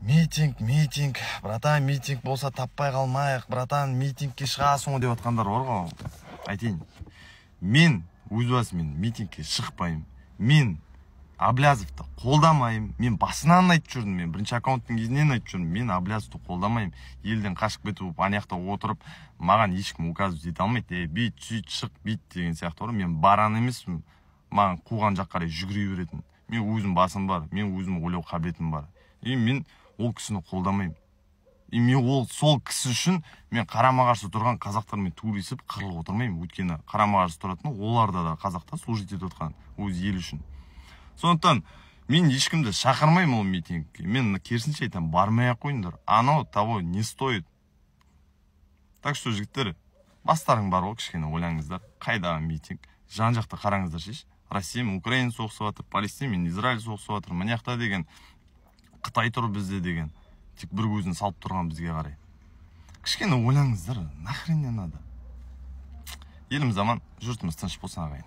Митинг, братан, митинг болса таппай қалмайық, братан, митингке шығасың деп отқандар бар ғой. Айтайын, мен өз басым митингке шықпаймын. Мен Аблязовты қолдамаймын. Мен басынан айтып жүрдім, мен бірінші аккаунттың кезінен айтып жүрдім, мен Аблязовты қолдамаймын. Елден қашып кетіп, анаяқта отырып, маған ешкім указ ете алмайды. Бейт, сөйт, шық, бейт деген сияқты. Мен баран емеспін, маған қуған жақ қарай жүгіре беретін. Мен өзім басым бар, мен өзім ойлау қабілетім бар. Мен ол кісіні қолдамаймын. Мен ол сол кісі үшін мен қарама-қарсы тұрған қазақтармен төбелесіп қырылып отырмаймын. Өйткені қарама-қарсы тұратын оларда да қазақта служить етіп отқан өз ел үшін. Сондықтан мен ешкімді шақырмаймын ол митингке. Мен керісінше айтамын, бармай-ақ қойыңдар. Анау того не стоит. Так что, жігіттер, бастарың бар ғой, кішкене ойлаңыздар. Қайдағы митинг? Жан-жақты қараңыздар шеш. Россия мен Украина соғысып жатыр, Палестина мен Израиль соғысып жатыр. Мына жақта деген Қытай тұр бізде деген. Тек бір көзін салып тұрған бізге қарай. Кішкене ойлаңыздар, нахрен не надо. Еліміз аман, жұртымыз тыныш болсын ағайын.